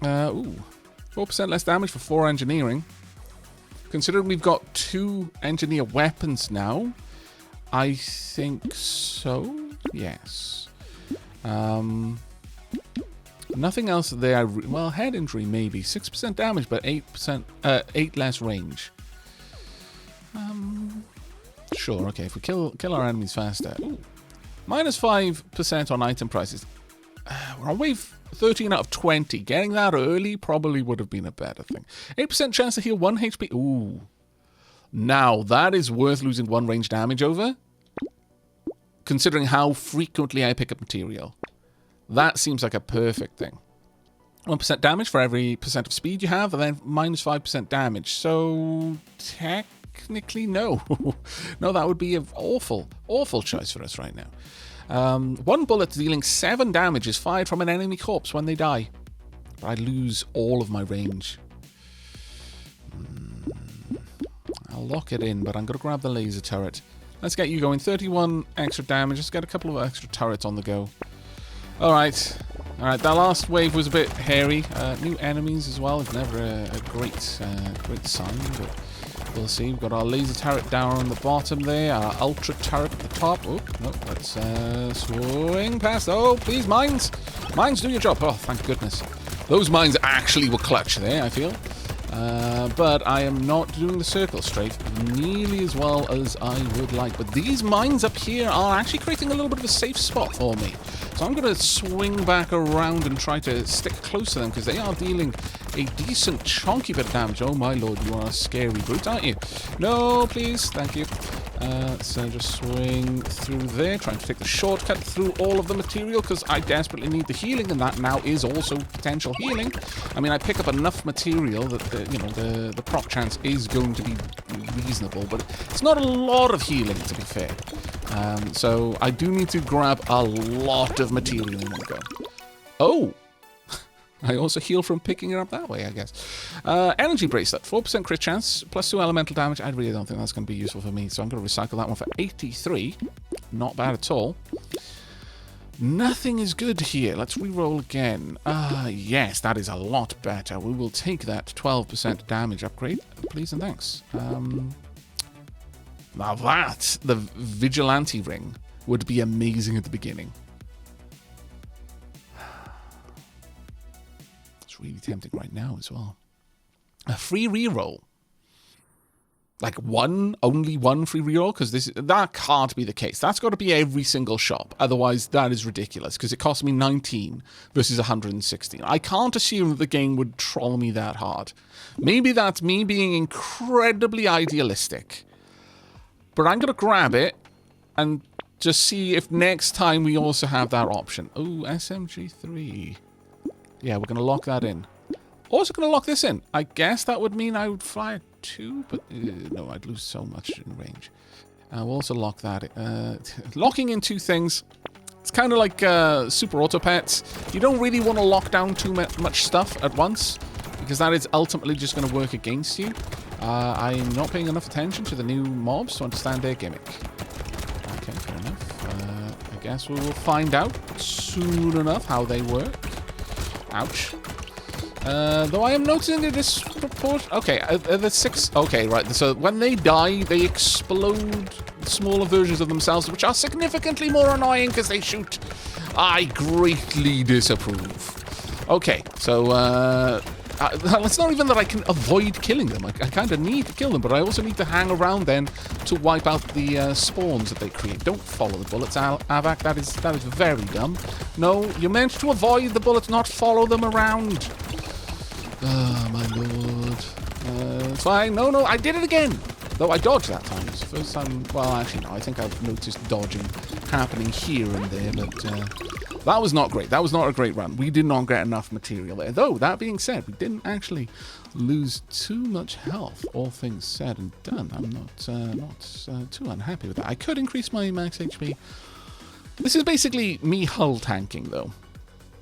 Ooh, 4% less damage for 4 engineering. Considering we've got 2 engineer weapons now, I think so. Yes. Nothing else there. Well, head injury maybe 6% damage, but 8 less range. Sure. Okay, if we kill our enemies faster. Ooh. Minus 5% on item prices. We're on wave 13 out of 20. Getting that early probably would have been a better thing. 8% chance to heal 1 HP. Ooh. Now, that is worth losing 1 range damage over, considering how frequently I pick up material. That seems like a perfect thing. 1% damage for every percent of speed you have, and then minus 5% damage. So, technically, no. No, that would be an awful, awful choice for us right now. 1 bullet dealing 7 damage is fired from an enemy corpse when they die. But I lose all of my range. I'll lock it in, but I'm going to grab the laser turret. Let's get you going. 31 extra damage. Let's get a couple of extra turrets on the go. Alright. Alright, that last wave was a bit hairy. New enemies as well is never a great sign, but we'll see. We've got our laser turret down on the bottom there, our ultra turret at the top. Oh, no, let's swing past. Oh, please, mines! Mines, do your job. Oh, thank goodness. Those mines actually were clutch there, I feel. But I am not doing the circle strafe nearly as well as I would like. But these mines up here are actually creating a little bit of a safe spot for me. So I'm going to swing back around and try to stick close to them, because they are dealing a decent chunky bit of damage. Oh my lord, you are a scary brute, aren't you? No, please, thank you. So just swing through there, trying to take the shortcut through all of the material, because I desperately need the healing, and that now is also potential healing. I mean, I pick up enough material that the proc chance is going to be reasonable, but it's not a lot of healing, to be fair. So I do need to grab a lot of material in one go. Oh! I also heal from picking it up that way, I guess. Energy bracelet, 4% crit chance, plus 2 elemental damage. I really don't think that's going to be useful for me, so I'm going to recycle that one for 83. Not bad at all. Nothing is good here. Let's re-roll again. Yes, that is a lot better. We will take that 12% damage upgrade, please and thanks. Now that, the Vigilante Ring, would be amazing at the beginning. It's really tempting right now as well. A free reroll. Like only one free reroll? Because that can't be the case. That's got to be every single shop. Otherwise, that is ridiculous, because it cost me 19 versus 116. I can't assume that the game would troll me that hard. Maybe that's me being incredibly idealistic. But I'm going to grab it and just see if next time we also have that option. Oh, SMG3. Yeah, we're going to lock that in. Also going to lock this in. I guess that would mean I would fly a 2, but no, I'd lose so much in range. We'll also lock that in. Locking in 2 things. It's kind of like Super Auto Pets. You don't really want to lock down too much stuff at once, because that is ultimately just going to work against you. I'm not paying enough attention to the new mobs to understand their gimmick. Okay, fair enough. I guess we will find out soon enough how they work. Ouch. Though I am noticing a disproportion. Okay, the 6. Okay, right. So when they die, they explode smaller versions of themselves, which are significantly more annoying because they shoot. I greatly disapprove. Okay, so it's not even that I can avoid killing them. I kind of need to kill them, but I also need to hang around then to wipe out the spawns that they create. Don't follow the bullets, Aavak. That is very dumb. No, you're meant to avoid the bullets, not follow them around. Oh, my lord. It's fine. No, I did it again. Though I dodged that time. It's the first time. Well, actually, no. I think I've noticed dodging happening here and there, but That was not great. That was not a great run. We did not get enough material there. Though, that being said, we didn't actually lose too much health, all things said and done. I'm not too unhappy with that. I could increase my max HP. This is basically me hull tanking, though.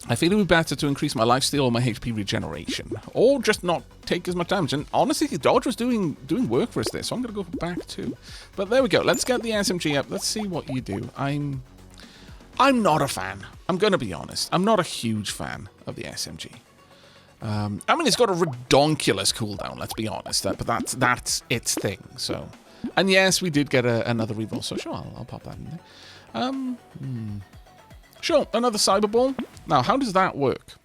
I feel it would be better to increase my lifesteal or my HP regeneration, or just not take as much damage. And honestly, the dodge was doing work for us there, so I'm going to go back too. But there we go. Let's get the SMG up. Let's see what you do. I'm not a fan. I'm going to be honest. I'm not a huge fan of the SMG. I mean, it's got a redonkulous cooldown. Let's be honest. But that's its thing. So, and yes, we did get another reroll. So sure, I'll pop that in there. Sure, another cyber ball. Now, how does that work?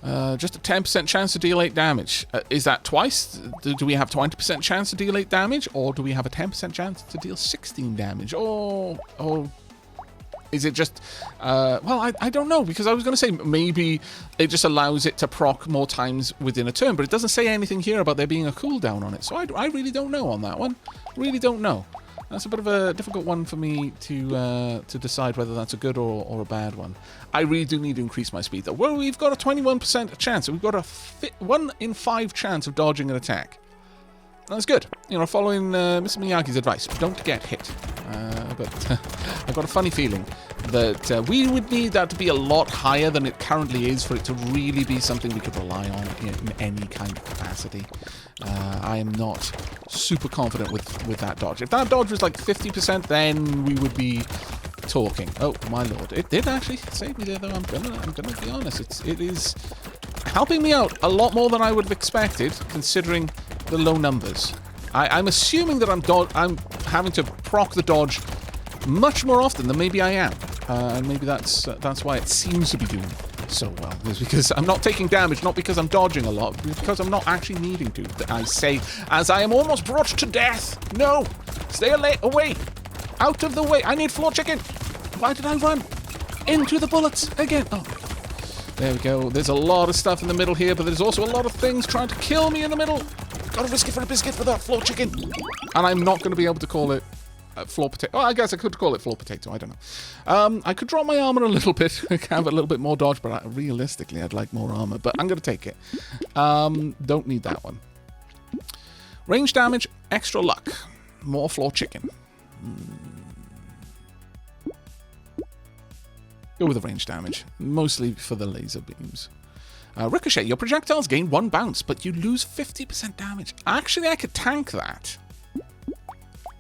Just a 10% chance to deal 8 damage. Is that twice? Do we have 20% chance to deal 8 damage? Or do we have a 10% chance to deal 16 damage? Or is it just... well, I don't know, because I was going to say maybe it just allows it to proc more times within a turn, but it doesn't say anything here about there being a cooldown on it. So I really don't know on that one. Really don't know. That's a bit of a difficult one for me to decide whether that's a good or a bad one. I really do need to increase my speed, though. Well, we've got a 21% chance. We've got a 1 in 5 chance of dodging an attack. That's good. You know, following Mr. Miyagi's advice, don't get hit. But I've got a funny feeling that we would need that to be a lot higher than it currently is for it to really be something we could rely on in any kind of capacity. I am not super confident with that dodge. If that dodge was like 50%, then we would be talking. Oh my lord! It did actually save me there, though. I'm gonna be honest. It is helping me out a lot more than I would have expected, considering the low numbers. I'm assuming that I'm having to proc the dodge much more often than maybe I am, and maybe that's why it seems to be doing so well. It's because I'm not taking damage, not because I'm dodging a lot, but because I'm not actually needing to. I say, as I am almost brought to death. No, stay away, out of the way. I need floor chicken. Why did I run into the bullets again? Oh, there we go. There's a lot of stuff in the middle here, but there's also a lot of things trying to kill me in the middle. Gotta risk it for a biscuit for that floor chicken. And I'm not going to be able to call it floor potato. Oh, I guess I could call it floor potato. I don't know. I could drop my armor a little bit. Have a little bit more dodge, but realistically, I'd like more armor. But I'm going to take it. Don't need that one. Range damage, extra luck. More floor chicken. Go with the range damage. Mostly for the laser beams. Ricochet, your projectiles gain 1 bounce, but you lose 50% damage. Actually, I could tank that.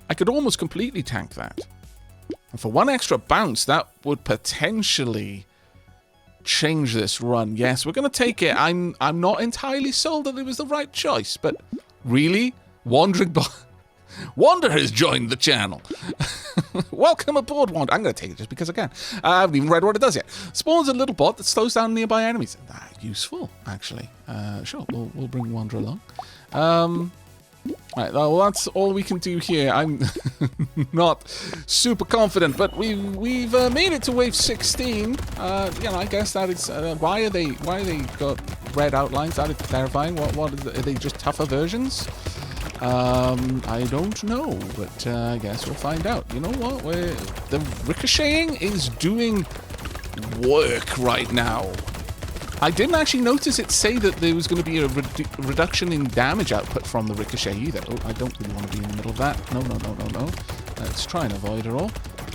I could almost completely tank that. And for 1 extra bounce, that would potentially change this run. Yes, we're going to take it. I'm not entirely sold that it was the right choice, but really? Wander has joined the channel. Welcome aboard, Wander. I'm going to take it just because I can. I haven't even read what it does yet. Spawns a little bot that slows down nearby enemies. Useful, actually. Sure, we'll bring Wander along. Right, well, that's all we can do here. I'm not super confident, but we've made it to wave 16. You know, I guess that is why they got red outlines. That is terrifying. What is it? Are they just tougher versions? I don't know, but I guess we'll find out. You know what? The ricocheting is doing work right now. I didn't actually notice it say that there was going to be a reduction in damage output from the ricochet either. Oh, I don't really want to be in the middle of that. No. Let's try and avoid it all.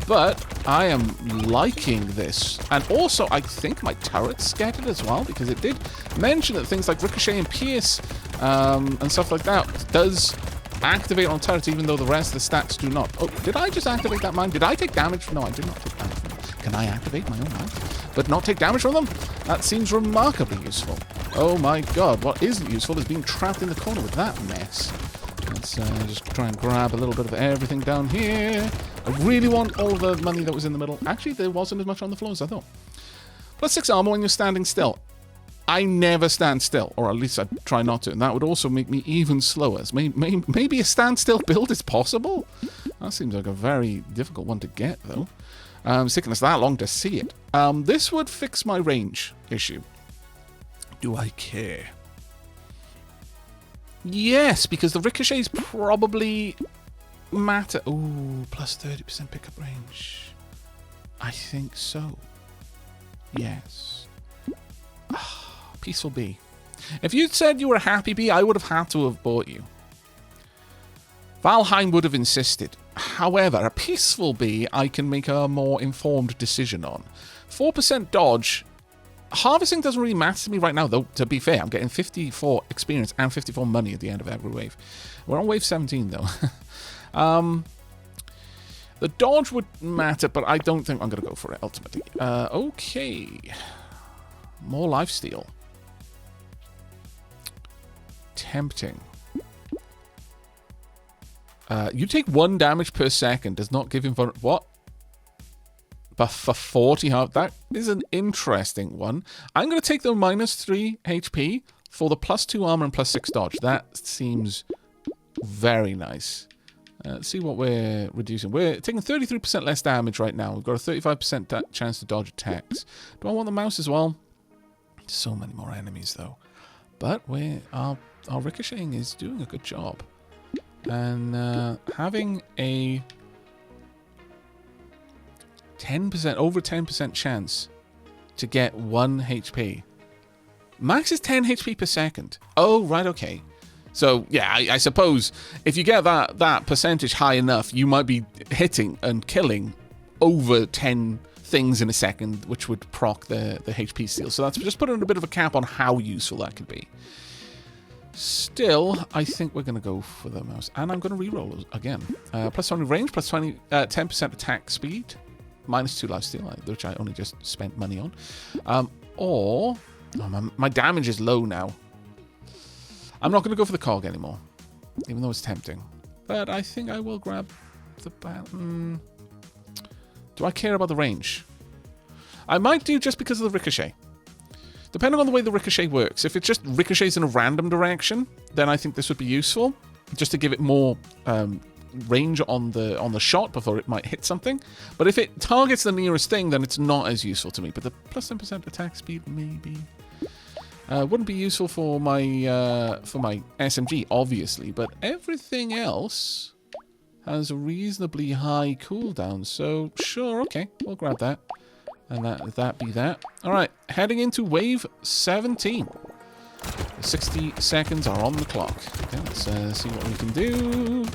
But I am liking this. And also, I think my turrets get it as well, because it did mention that things like ricochet and pierce and stuff like that does activate on turrets, even though the rest of the stats do not. Oh, did I just activate that mine? Did I take damage? No, I did not take damage from them. Can I activate my own mine, but not take damage from them? That seems remarkably useful. Oh my god, what isn't useful is being trapped in the corner with that mess. Let's just try and grab a little bit of everything down here. I really want all the money that was in the middle. Actually, there wasn't as much on the floor as I thought. +6 armor when you're standing still. I never stand still, or at least I try not to, and that would also make me even slower. Maybe a standstill build is possible? That seems like a very difficult one to get, though. It's taken us that long to see it. This would fix my range issue. Do I care? Yes, because the ricochets probably matter. Ooh, +30% pickup range. I think so. Yes. Peaceful bee. If you'd said you were a happy bee, I would have had to have bought you. Valheim would have insisted. However, a peaceful bee, I can make a more informed decision on. 4% dodge. Harvesting doesn't really matter to me right now, though, to be fair. I'm getting 54 experience and 54 money at the end of every wave. We're on wave 17, though. The dodge would matter, but I don't think I'm going to go for it, ultimately. Okay. More lifesteal. Tempting. You take 1 damage per second. Does not give him... What? Buff for 40 health. That is an interesting one. I'm going to take the -3 HP for the +2 armor and +6 dodge. That seems very nice. Let's see what we're reducing. We're taking 33% less damage right now. We've got a 35% chance to dodge attacks. Do I want the mouse as well? So many more enemies, though. But our ricocheting is doing a good job. And having a 10%, over 10% chance to get 1 HP. Max is 10 HP per second. Oh, right, okay. So, yeah, I suppose if you get that percentage high enough, you might be hitting and killing over 10 things in a second, which would proc the HP steal. So that's just putting a bit of a cap on how useful that could be. Still, I think we're going to go for the mouse. And I'm going to reroll again. +20 range, +10% attack speed, -2 lifesteal, which I only just spent money on. My damage is low now. I'm not going to go for the cog anymore, even though it's tempting. But I think I will grab the Do I care about the range? I might do just because of the ricochet. Depending on the way the ricochet works. If it just ricochets in a random direction, then I think this would be useful, just to give it more range on the shot before it might hit something. But if it targets the nearest thing, then it's not as useful to me. But the +10% attack speed maybe wouldn't be useful for my SMG, obviously. But everything else has a reasonably high cooldown. So sure, okay, we'll grab that. And that be that. All right, heading into wave 17. 60 seconds are on the clock. Okay, let's see what we can do.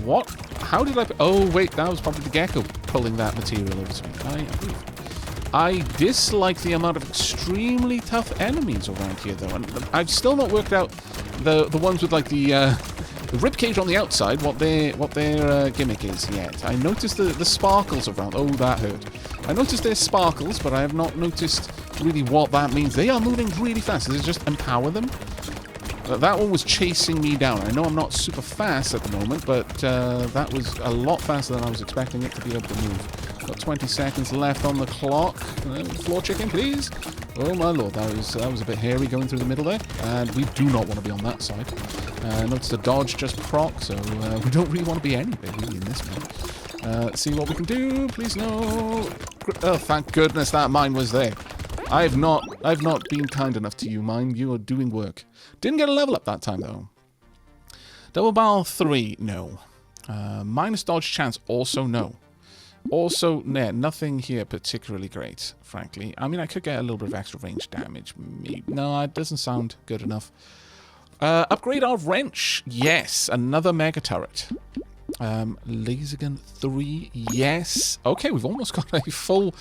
What? How did I... Oh, wait, that was probably the gecko pulling that material over to me. I approve. I dislike the amount of extremely tough enemies around here, though. And I've still not worked out the ones with, like, the ribcage on the outside, what their gimmick is yet. I noticed the sparkles around. Oh, that hurt. I noticed their sparkles, but I have not noticed really what that means. They are moving really fast. Does it just empower them? That one was chasing me down. I know I'm not super fast at the moment, but that was a lot faster than I was expecting it to be able to move. Got 20 seconds left on the clock. Floor chicken, please. Oh my lord, that was a bit hairy going through the middle there, and we do not want to be on that side. Notice the dodge just proc, so we don't really want to be anywhere really in this one. Let's see what we can do. Please no. Oh, thank goodness that mine was there. I've not been kind enough to you, mine. You are doing work. Didn't get a level up that time though. Double barrel 3, no. Minus dodge chance, also no. Also, nah, nothing here particularly great, frankly. I mean, I could get a little bit of extra range damage. Maybe. No, it doesn't sound good enough. Upgrade our wrench. Yes, another mega turret. Laser gun 3. Yes. Okay, we've almost got a full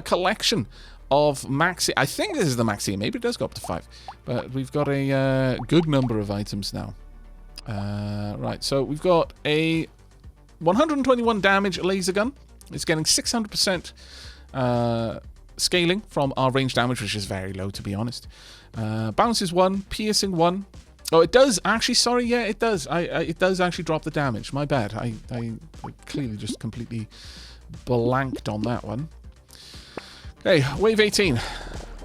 collection of maxi. I think this is the maxi. Maybe it does go up to 5. But we've got a good number of items now. Right, so we've got a 121 damage laser gun. It's getting 600% scaling from our range damage, which is very low, to be honest. Bounce is 1, piercing 1. Oh, it does actually. Sorry, yeah, it does. It does actually drop the damage. My bad. I clearly just completely blanked on that one. Okay, wave 18.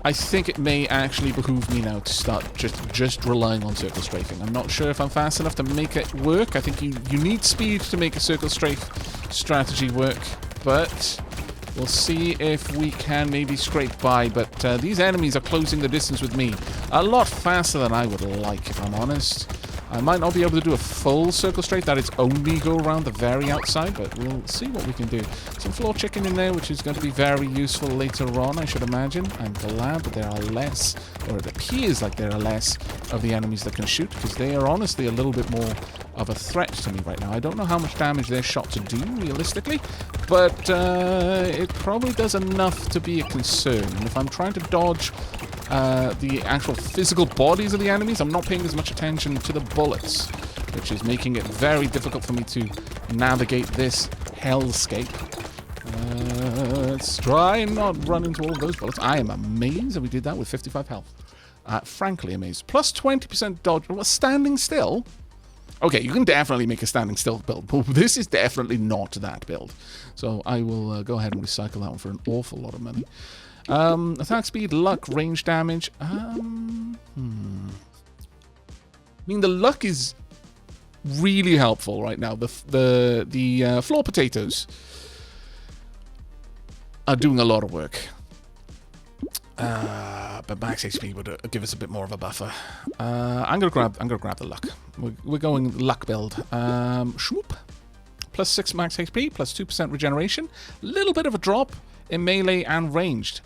I think it may actually behoove me now to start just relying on circle strafing. I'm not sure if I'm fast enough to make it work. I think you need speed to make a circle strafe strategy work, but we'll see if we can maybe scrape by. But these enemies are closing the distance with me a lot faster than I would like, if I'm honest. I might not be able to do a full circle straight, that it's only go around the very outside, but we'll see what we can do. Some floor chicken in there, which is going to be very useful later on, I should imagine. I'm glad that there are less, or it appears like there are less of the enemies that can shoot, because they are honestly a little bit more of a threat to me right now. I don't know how much damage they're shot to do, realistically, but it probably does enough to be a concern. And if I'm trying to dodge the actual physical bodies of the enemies, I'm not paying as much attention to the bullets, which is making it very difficult for me to navigate this hellscape. Let's try and not run into all of those bullets. I am amazed that we did that with 55 health. Frankly amazed. Plus 20% dodge. Well, standing still? Okay, you can definitely make a standing still build, but this is definitely not that build. So I will go ahead and recycle that one for an awful lot of money. Attack speed, luck, range damage. I mean, the luck is really helpful right now. The floor potatoes are doing a lot of work. But max HP would give us a bit more of a buffer. I'm gonna grab the luck. We're going luck build. Shwoop. Plus 6 max HP, plus 2% regeneration. A little bit of a drop in melee and ranged,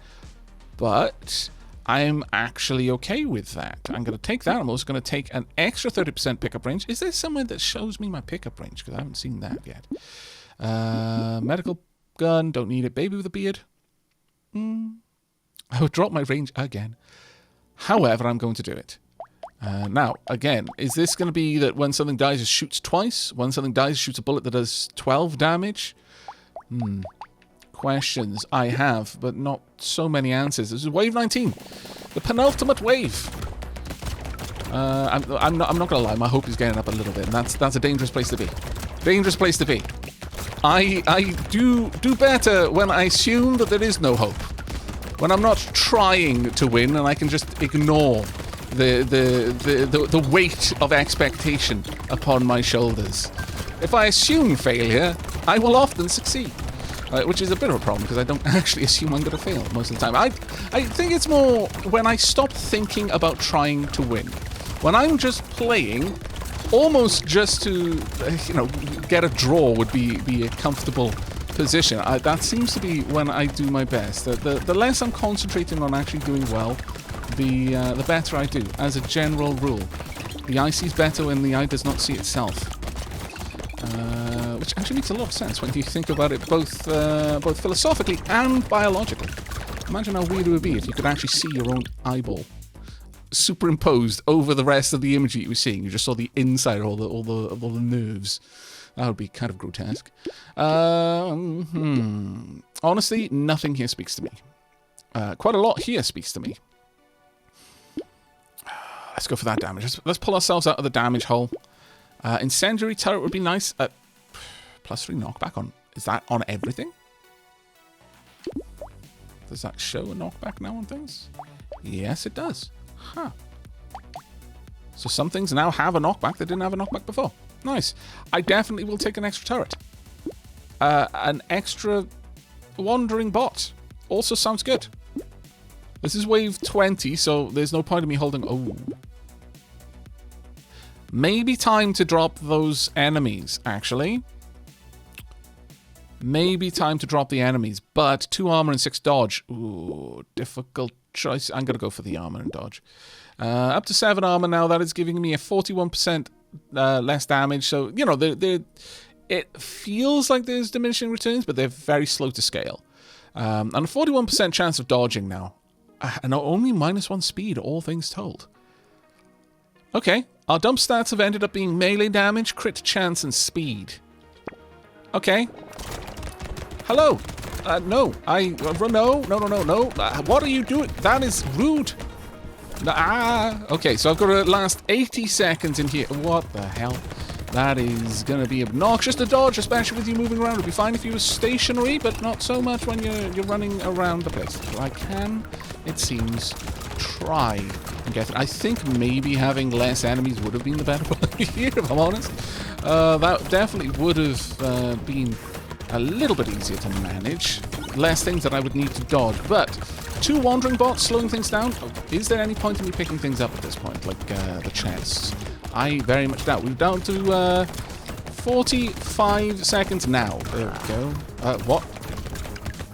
but I'm actually okay with that. I'm going to take that. I'm also going to take an extra 30% pickup range. Is there somewhere that shows me my pickup range? Because I haven't seen that yet. Medical gun, don't need it. Baby with a beard. I would drop my range again. However, I'm going to do it. Now, again, is this going to be that when something dies, it shoots twice? When something dies, it shoots a bullet that does 12 damage? Questions I have, but not so many answers. This is wave 19. The penultimate wave. I'm not going to lie. My hope is getting up a little bit, and that's a dangerous place to be. Dangerous place to be. I do better when I assume that there is no hope. When I'm not trying to win and I can just ignore the weight of expectation upon my shoulders. If I assume failure, I will often succeed. Which is a bit of a problem because I don't actually assume I'm going to fail most of the time. I think it's more when I stop thinking about trying to win. When I'm just playing, almost just to, get a draw would be a comfortable position. That seems to be when I do my best. The less I'm concentrating on actually doing well, the better I do, as a general rule. The eye sees better when the eye does not see itself. Which actually makes a lot of sense when you think about it both philosophically and biologically. Imagine how weird it would be if you could actually see your own eyeball superimposed over the rest of the image that you were seeing. You just saw the inside, all the nerves. That would be kind of grotesque. Honestly, nothing here speaks to me. Quite a lot here speaks to me. Let's go for that damage. Let's pull ourselves out of the damage hole. Incendiary turret would be nice. Plus 3 knockback on... Is that on everything? Does that show a knockback now on things? Yes, it does. Huh. So some things now have a knockback that didn't have a knockback before. Nice. I definitely will take an extra turret. An extra wandering bot. Also sounds good. This is wave 20, so there's no point in me holding... Oh. Maybe time to drop those enemies, actually. Maybe time to drop the enemies, but 2 armor and 6 dodge. Ooh, difficult choice. I'm going to go for the armor and dodge. Up to 7 armor now. That is giving me a 41% less damage. So, it feels like there's diminishing returns, but they're very slow to scale. And a 41% chance of dodging now. And only -1 speed, all things told. Okay, our dump stats have ended up being melee damage, crit chance, and speed. Okay. Hello. No. No. What are you doing? That is rude. Okay, so I've got to last 80 seconds in here. What the hell? That is going to be obnoxious to dodge, especially with you moving around. It would be fine if you were stationary, but not so much when you're running around the place. So I can, it seems, try and get it. I think maybe having less enemies would have been the better way here, if I'm honest. That definitely would have been a little bit easier to manage. Less things that I would need to dodge, but 2 wandering bots slowing things down. Is there any point in me picking things up at this point, like the chests? I very much doubt. We're down to 45 seconds now. There we go.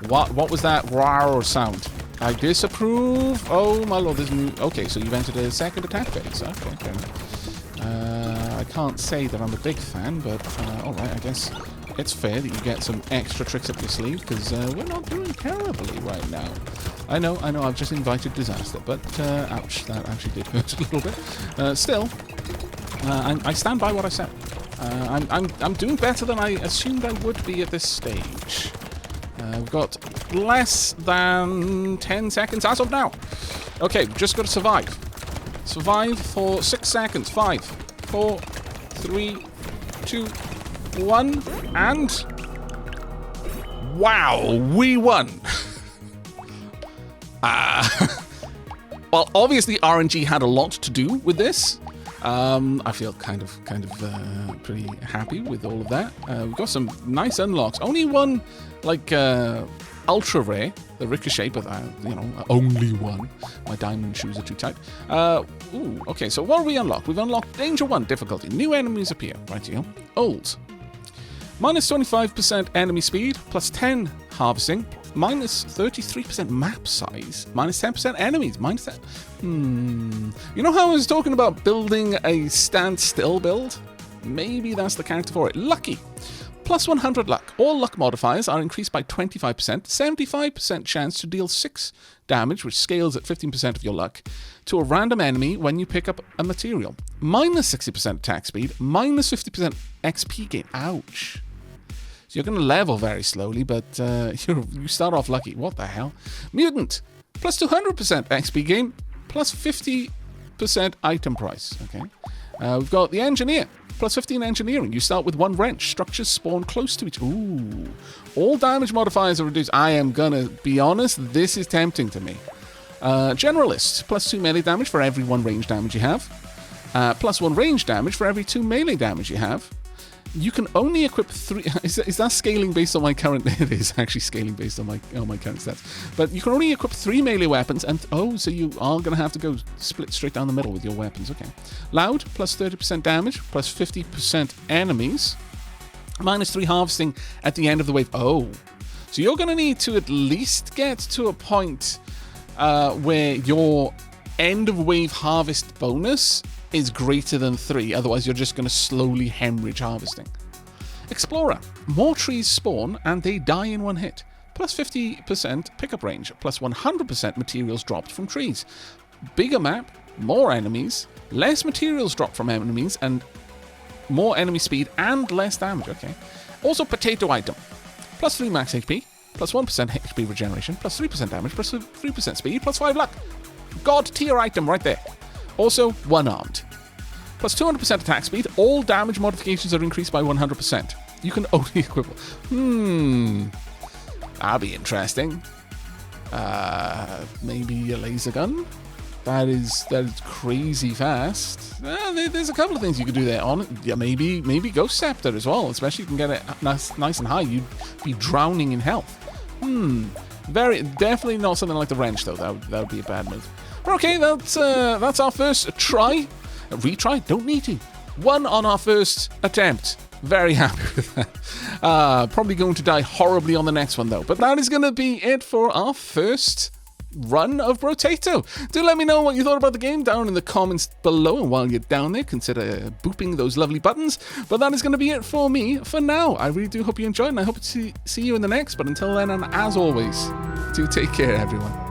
What was that roar sound? I disapprove. Oh my lord, there's new. Okay, so you've entered a second attack phase. Okay. I can't say that I'm a big fan, but alright, I guess it's fair that you get some extra tricks up your sleeve, because we're not doing terribly right now. I know, I've just invited disaster, but ouch, that actually did hurt a little bit. Still, I stand by what I said. I'm doing better than I assumed I would be at this stage. We've got less than 10 seconds as of now. Okay, we've just got to survive. Survive for 6 seconds. 5, 4, 3, 2, 1, and... Wow, we won! Well, obviously RNG had a lot to do with this. I feel kind of pretty happy with all of that. We've got some nice unlocks. Only one, like, ultra rare, the Ricochet, but, only one. My diamond shoes are too tight. Ooh, okay, so what have we unlocked? We've unlocked Danger 1 difficulty. New enemies appear. Right here. Old. Minus 25% enemy speed, plus 10 harvesting, minus 33% map size, minus 10% enemies, minus 10... You know how I was talking about building a standstill build? Maybe that's the character for it. Lucky. Plus 100 luck. All luck modifiers are increased by 25%, 75% chance to deal 6 damage, which scales at 15% of your luck, to a random enemy when you pick up a material. Minus 60% attack speed, minus 50% XP gain. Ouch. So you're going to level very slowly, but you start off lucky. What the hell? Mutant. Plus 200% XP gain, plus 50% item price. Okay. We've got the Engineer. Plus 15 engineering. You start with 1 wrench. Structures spawn close to each. Ooh. All damage modifiers are reduced. I am gonna be honest, this is tempting to me. Generalist. Plus 2 melee damage for every 1 range damage you have. Plus 1 range damage for every 2 melee damage you have. You can only equip 3... Is that scaling based on my current... It is actually scaling based on my current stats. But you can only equip 3 melee weapons, and... Oh, so you are going to have to go split straight down the middle with your weapons. Okay. Loud, plus 30% damage, plus 50% enemies. Minus 3 harvesting at the end of the wave. Oh. So you're going to need to at least get to a point where your end of wave harvest bonus is greater than 3, otherwise you're just going to slowly hemorrhage harvesting. Explorer. More trees spawn and they die in 1 hit. Plus 50% pickup range, plus 100% materials dropped from trees. Bigger map, more enemies, less materials dropped from enemies, and more enemy speed and less damage. Okay. Also potato item. Plus 3 max HP, plus 1% HP regeneration, plus 3% damage, plus 3% speed, plus 5 luck. God tier item right there. Also, one-armed. Plus 200% attack speed. All damage modifications are increased by 100%. You can only equip... That'll be interesting. Maybe a laser gun? That is crazy fast. There's a couple of things you could do there. Yeah, maybe Ghost Scepter as well. Especially if you can get it nice and high. You'd be drowning in health. Definitely not something like the wrench, though. That would be a bad move. Okay, that's our first try. Retry? Don't need to. 1 on our first attempt. Very happy with that. Probably going to die horribly on the next one, though. But that is going to be it for our first run of Brotato. Do let me know what you thought about the game down in the comments below. And while you're down there, consider booping those lovely buttons. But that is going to be it for me for now. I really do hope you enjoyed, and I hope to see you in the next. But until then, and as always, do take care, everyone.